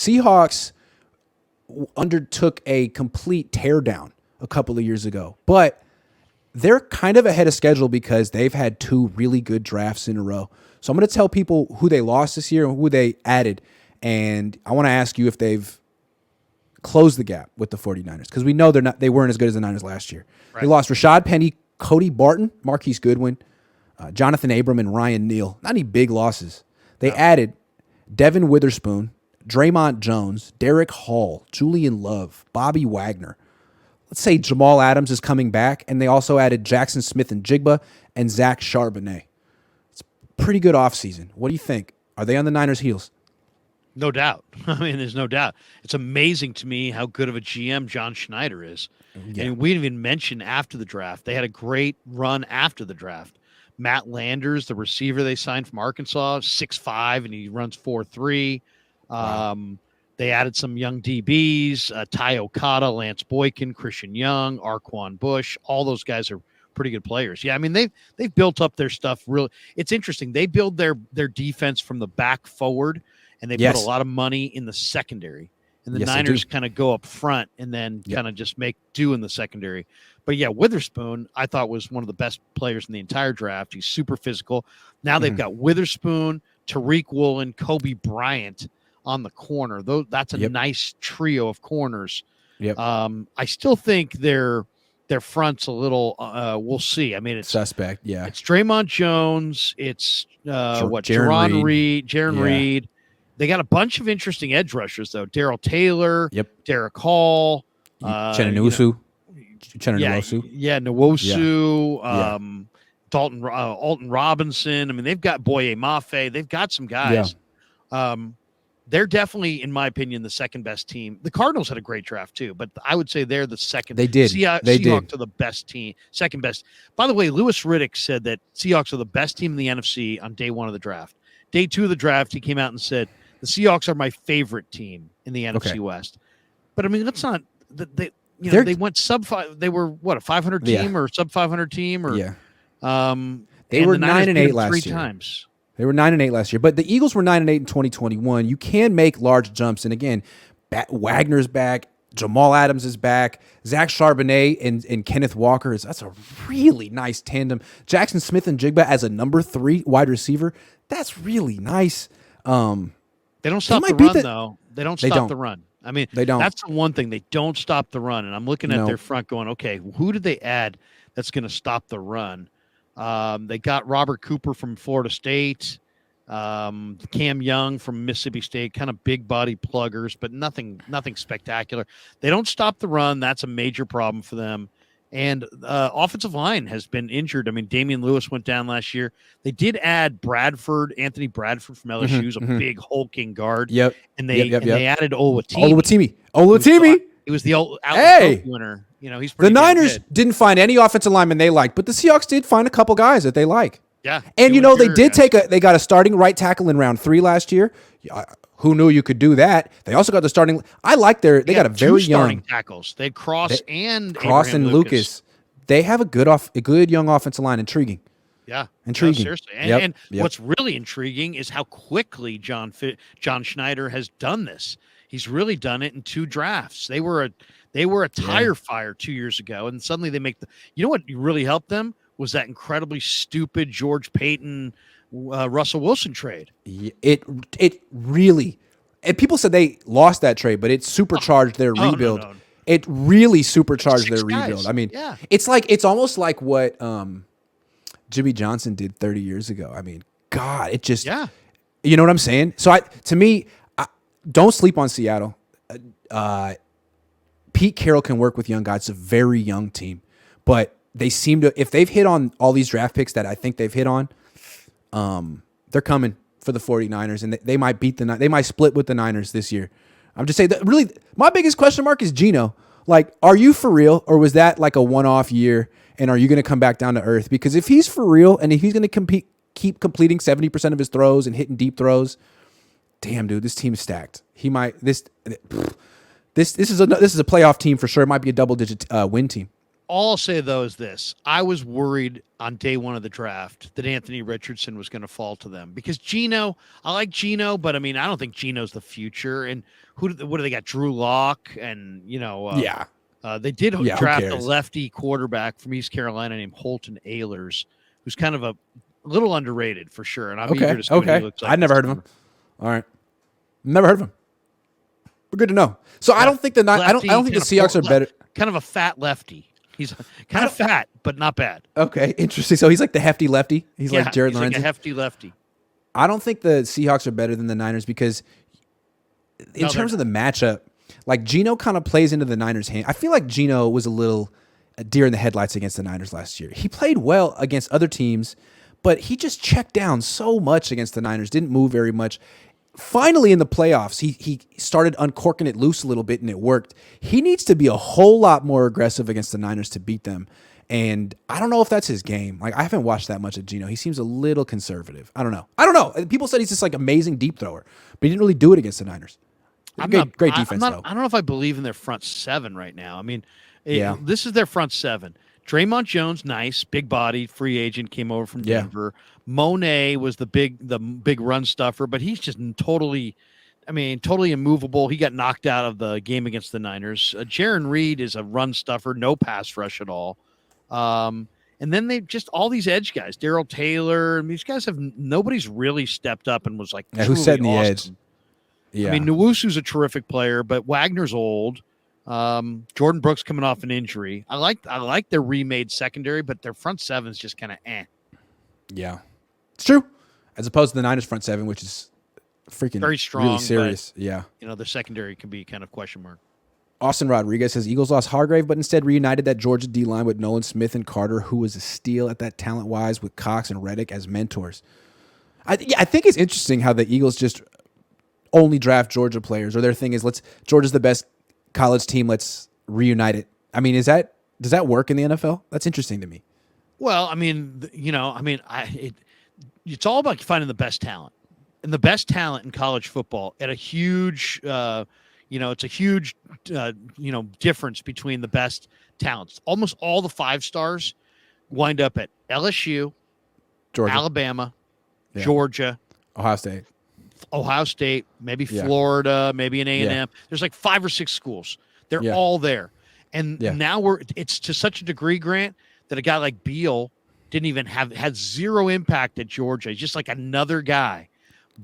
Seahawks undertook a complete teardown a couple of years ago, but they're kind of ahead of schedule because they've had 2 really good drafts in a row. So I'm going to tell people who they lost this year and who they added, and I want to ask you if they've closed the gap with the 49ers, because we know they weren't as good as the Niners last year. Right. They lost Rashad Penny, Cody Barton, Marquise Goodwin, Jonathan Abram, and Ryan Neal. Not any big losses. They added Devin Witherspoon, Draymond Jones, Derek Hall, Julian Love, Bobby Wagner. Let's say Jamal Adams is coming back, and they also added Jackson Smith and Jigba and Zach Charbonnet. It's a pretty good offseason. What do you think? Are they on the Niners' heels? No doubt. I mean, there's no doubt. It's amazing to me how good of a GM John Schneider is. Yeah. And we didn't even mention after the draft. They had a great run after the draft. Matt Landers, the receiver they signed from Arkansas, 6'5", and he runs 4.3. Wow. They added some young DBs, Ty Okada, Lance Boykin, Christian Young, Arquan Bush. All those guys are pretty good players. Yeah, I mean, they've built up their stuff really. It's interesting. They build their defense from the back forward, and they put a lot of money in the secondary. And the Niners kind of go up front and then kind of just make do in the secondary. But, yeah, Witherspoon, I thought, was one of the best players in the entire draft. He's super physical. Now they've got Witherspoon, Tariq Woolen, Kobe Bryant on the corner. That's a nice trio of corners. Yep. I still think their front's a little we'll see. I mean, it's suspect. Yeah. It's Draymond Jones. It's Jaron Reed. They got a bunch of interesting edge rushers though. Darrell Taylor. Yep. Derek Hall. Nwosu. Nwosu. Alton Robinson. I mean, they've got Boye Mafe. They've got some guys. Yeah. They're definitely, in my opinion, the second best team. The Cardinals had a great draft too, but I would say they're the second. They did. Seahawks are the best team, second best. By the way, Louis Riddick said that Seahawks are the best team in the NFC on day 1 of the draft. Day 2 of the draft, he came out and said the Seahawks are my favorite team in the NFC West. But I mean, that's not they went sub 5. They were a 500 team or sub 500 team or they were 9-8 last year. 3 times. They were 9-8 last year, but the Eagles were 9-8 in 2021. You can make large jumps, and again, Wagner's back, Jamal Adams is back, Zach Charbonnet and Kenneth Walker that's a really nice tandem. Jackson Smith and Jigba as a number 3 wide receiver, that's really nice. They don't stop the run though. They don't stop the run. I mean, they don't. That's the one thing, they don't stop the run. And I'm looking at their front, going, okay, who did they add that's going to stop the run? They got Robert Cooper from Florida State, Cam Young from Mississippi State, kind of big body pluggers, but nothing spectacular. They don't stop the run. That's a major problem for them. And offensive line has been injured. I mean, Damian Lewis went down last year. They did add Anthony Bradford from LSU, who's a big hulking guard. Yep. And they added Oluwatimi. Oluwatimi. He was the old Outlet winner. You know, he's pretty the Niners didn't find any offensive linemen they liked, but the Seahawks did find a couple guys that they like. Yeah. And they got a starting right tackle in round 3 last year. Who knew you could do that? They also got the starting. I like they got a very young starting tackles. They had Cross and Lucas. They have a good young offensive line. Intriguing. Yeah, intriguing. No, seriously. And what's really intriguing is how quickly John Schneider has done this. He's really done it in 2 drafts. They were a tire fire 2 years ago, and suddenly they make you know what really helped them was that incredibly stupid George Payton Russell Wilson trade. It really, and people said they lost that trade, but it supercharged their rebuild. No. It really supercharged their rebuild. I mean, it's almost like what Jimmy Johnson did 30 years ago. I mean, God, it just you know what I'm saying? So to me, don't sleep on Seattle. Pete Carroll can work with young guys. It's a very young team, but they seem to, if they've hit on all these draft picks that I think they've hit on, they're coming for the 49ers, and they might they might split with the Niners this year. I'm just saying that really my biggest question mark is Geno. Like, are you for real, or was that like a one-off year, and are you going to come back down to earth? Because if he's for real and if he's going to keep completing 70% of his throws and hitting deep throws, damn, dude, this team is stacked. He might this is a playoff team for sure. It might be a double-digit win team. All I'll say, though, is this. I was worried on day one of the draft that Anthony Richardson was going to fall to them because Geno, I like Geno, but I mean, I don't think Geno's the future. And what do they got? Drew Lock and, they did draft a lefty quarterback from East Carolina named Holton Ahlers, who's kind of a little underrated for sure. And I'm eager to see what he looks like. I'd never heard of him. All right. Never heard of him. But good to know. So I don't think the Seahawks are better. Kind of a fat lefty. He's kind of fat, but not bad. Okay, interesting. So he's like the hefty lefty. He's like Jared Lorenzen. Like a hefty lefty. I don't think the Seahawks are better than the Niners because in terms of the matchup, like Geno kind of plays into the Niners' hand. I feel like Geno was a little deer in the headlights against the Niners last year. He played well against other teams, but he just checked down so much against the Niners, didn't move very much. Finally, in the playoffs, he started uncorking it loose a little bit, and it worked. He needs to be a whole lot more aggressive against the Niners to beat them. And I don't know if that's his game. Like, I haven't watched that much of Geno. He seems a little conservative. I don't know. People said he's just like amazing deep thrower, but he didn't really do it against the Niners. Great defense, though. I don't know if I believe in their front seven right now. I mean, this is their front seven. Draymond Jones, nice, big body, free agent, came over from Denver. Monet was the big run stuffer, but he's just totally immovable. He got knocked out of the game against the Niners. Jaron Reed is a run stuffer, no pass rush at all. And then they just all these edge guys, Darryl Taylor, and these guys nobody's really stepped up and was like who's setting the edge. Yeah, I mean, Nwosu's a terrific player, but Wagner's old. Jordan Brooks coming off an injury. I like their remade secondary, but their front seven's just kind of Yeah, it's true. As opposed to the Niners front seven, which is freaking very strong, really serious. Their secondary can be kind of question mark. Austin Rodriguez says Eagles lost Hargrave, but instead reunited that Georgia D-line with Nolan Smith and Carter, who was a steal at that talent-wise with Cox and Reddick as mentors. I think it's interesting how the Eagles just only draft Georgia players, or their thing is Georgia's the best college team, let's reunite it. I mean, does that work in the NFL? That's interesting to me. Well, I mean, it's all about finding the best talent, and the best talent in college football at a huge, it's a huge, difference between the best talents. Almost all the 5 stars wind up at LSU, Georgia, Alabama, Georgia, Ohio State, maybe Florida, maybe an A&M. Yeah. There's like 5 or 6 schools. They're all there. And now it's to such a degree, Grant, that a guy like Beal didn't even had zero impact at Georgia. He's just like another guy,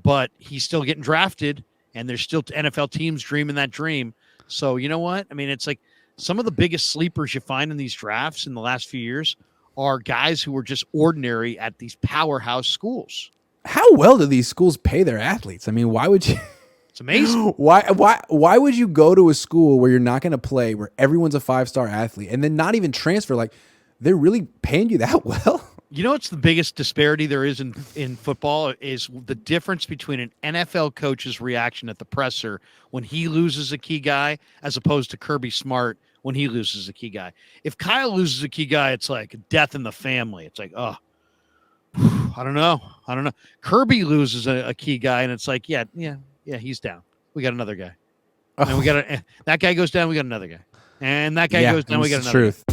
but he's still getting drafted, and there's still NFL teams dreaming that dream. So you know what? I mean, it's like some of the biggest sleepers you find in these drafts in the last few years are guys who were just ordinary at these powerhouse schools. How well do these schools pay their athletes? I mean, why would you? It's amazing. Why would you go to a school where you're not going to play, where everyone's a 5-star athlete, and then not even transfer? Like, they're really paying you that well? You know what's the biggest disparity there is in football is the difference between an NFL coach's reaction at the presser when he loses a key guy as opposed to Kirby Smart when he loses a key guy. If Kyle loses a key guy, it's like death in the family. It's like, oh, I don't know. Kirby loses a key guy, and it's like, yeah, he's down. We got another guy. And that guy goes down, we got another guy. And that guy goes down, we got another guy.